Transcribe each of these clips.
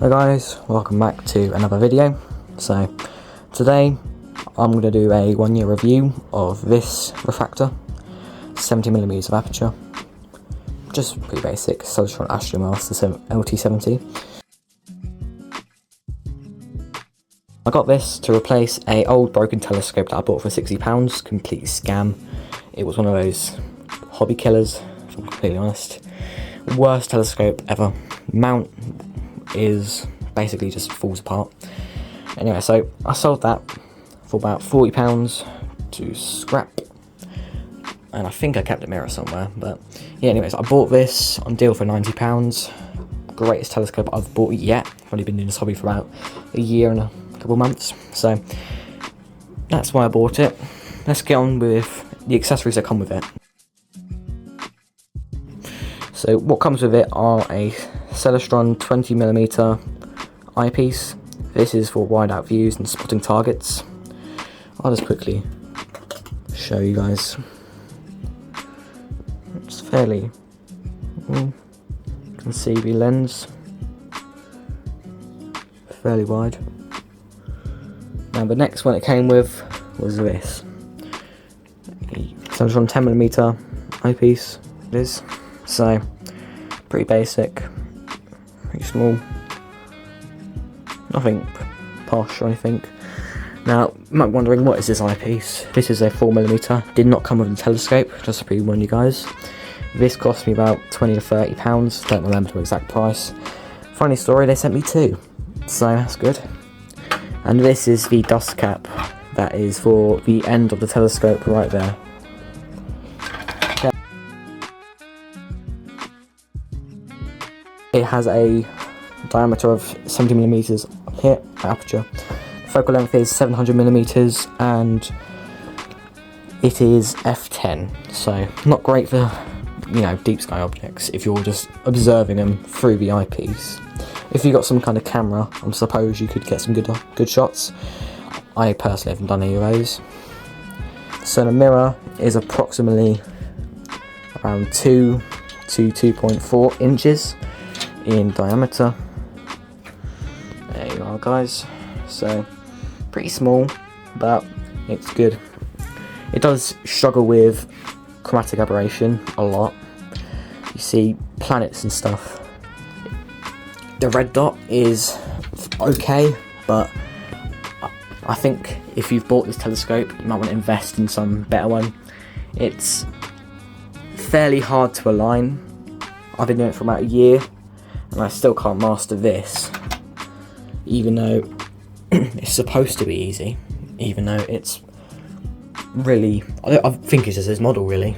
Hi guys, welcome back to another video. So today I'm going to do a 1 year review of this refractor, 70mm of aperture, just pretty basic celestron astromaster LT70. I got this to replace a old broken telescope that I bought for £60, complete scam. It was one of those hobby killers, if I'm completely honest. Worst telescope ever. Mount is basically just falls apart. Anyway, so I sold that for about £40 to scrap, and I think I kept a mirror somewhere, but yeah, anyways, I bought this on deal for £90. Greatest telescope I've bought yet. I've only been doing this hobby for about a year and a couple months, so that's why I bought it. Let's get on with the accessories that come with it. So what comes with it are a celestron 20mm eyepiece. This is for wide out views and spotting targets. I'll just quickly show you guys. It's fairly, you can see the lens, fairly wide. Now the next one it came with was this. Celestron 10mm eyepiece it is. So pretty basic, pretty small, nothing posh or anything. Now you might be wondering, what is this eyepiece? This is a 4mm, did not come with a telescope, just to pre-warn you guys. This cost me about £20 to £30, don't remember the exact price. Funny story, they sent me two, so that's good. And this is the dust cap that is for the end of the telescope right there. It has a diameter of 70mm here, aperture. Focal length is 700mm and it is f10, so not great for, deep sky objects if you're just observing them through the eyepiece. If you got some kind of camera, I suppose you could get some good shots. I personally haven't done any of those. So the mirror is approximately around 2 to 2.4 inches in diameter. There you are guys, so pretty small, but it's good. It does struggle with chromatic aberration a lot. You see planets and stuff. The red dot is okay, but I think if you've bought this telescope you might want to invest in some better one. It's fairly hard to align. I've been doing it for about a year and I still can't master this, even though it's supposed to be easy, even though it's really, I think it's just his model really.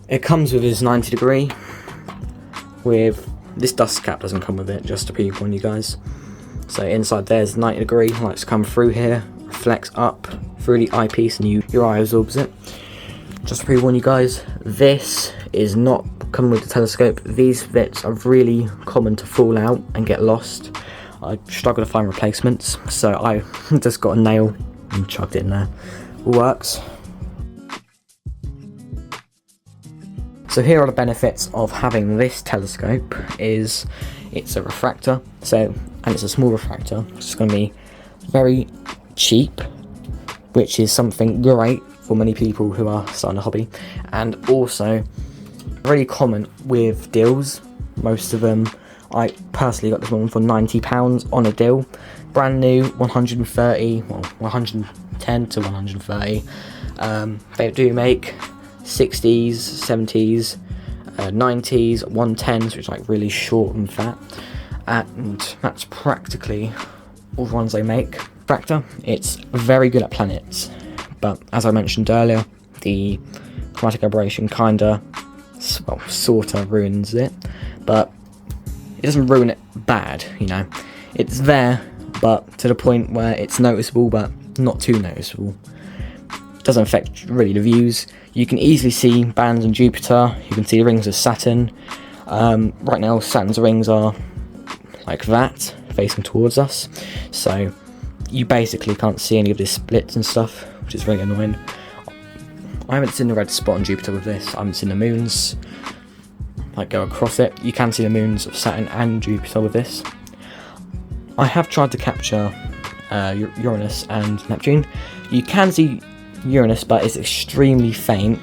It comes with his 90 degree, with this dust cap doesn't come with it, just to pre-warn you guys. So inside there's 90 degree, likes to come through here, reflects up through the eyepiece and your eye absorbs it. Just to pre-warn you guys, this is not coming with the telescope. These bits are really common to fall out and get lost. I struggle to find replacements, so I just got a nail and chucked it in there. All works. So here are the benefits of having this telescope. Is it's a refractor, and it's a small refractor, so it's going to be very cheap, which is something great for many people who are starting a hobby, and also really common with deals. Most of them, I personally got this one for £90 on a deal, brand new, 110 to 130. They do make 60s, 70s, 90s, 110s, which are like really short and fat, and that's practically all the ones they make. Refractor, it's very good at planets, but as I mentioned earlier, the chromatic aberration sorta ruins it, but it doesn't ruin it bad, It's there, but to the point where it's noticeable, but not too noticeable. It doesn't affect really the views. You can easily see bands on Jupiter, you can see the rings of Saturn. Right now Saturn's rings are like that, facing towards us, so you basically can't see any of the splits and stuff, which is really annoying. I haven't seen the red spot on Jupiter with this. I haven't seen the moons like go across it. You can see the moons of Saturn and Jupiter with this. I have tried to capture Uranus and Neptune. You can see Uranus, but it's extremely faint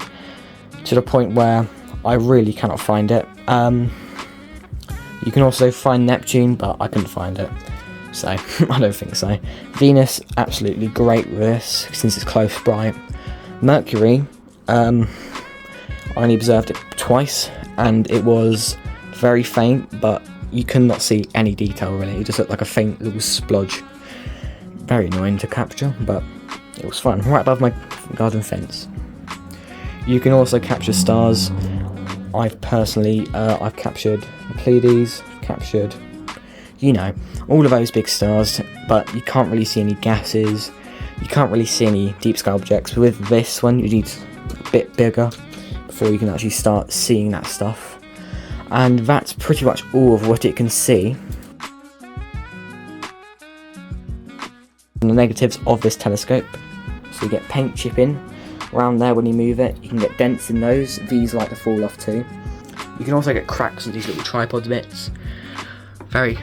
to the point where I really cannot find it. You can also find Neptune, but I couldn't find it, so I don't think so. Venus, absolutely great with this since it's close by. Mercury, I only observed it twice, and it was very faint, but you could not see any detail really. It just looked like a faint little splodge. Very annoying to capture, but it was fun. Right above my garden fence. You can also capture stars. I've captured the Pleiades, captured, you know, all of those big stars, but you can't really see any gases. You can't really see any deep sky objects. With this one, you need a bit bigger before you can actually start seeing that stuff. And that's pretty much all of what it can see. And the negatives of this telescope. So you get paint chipping around there when you move it. You can get dents in those. These like to fall off too. You can also get cracks with these little tripod bits. I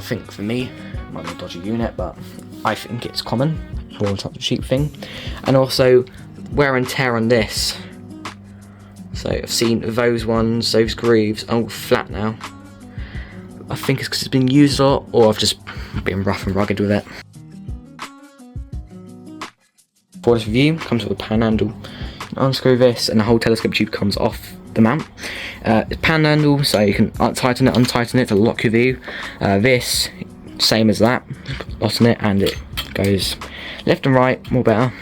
think for me, might be a dodgy unit, but I think it's common for such a cheap thing. And also wear and tear on this. So I've seen those grooves are all flat now. I think it's because it's been used a lot, or I've just been rough and rugged with it. For this review, comes with a pan handle. Unscrew this and the whole telescope tube comes off the mount. It's pan handle, so you can tighten it, untighten it to lock your view. This, same as that, button it and it goes left and right, more better.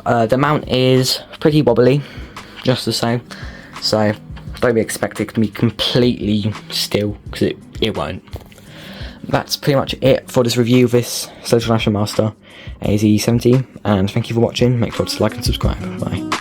The mount is pretty wobbly, just the same, so don't be expecting it to be completely still, because it won't. That's pretty much it for this review of this celestron astromaster AZ-70, and thank you for watching. Make sure to like and subscribe. Bye.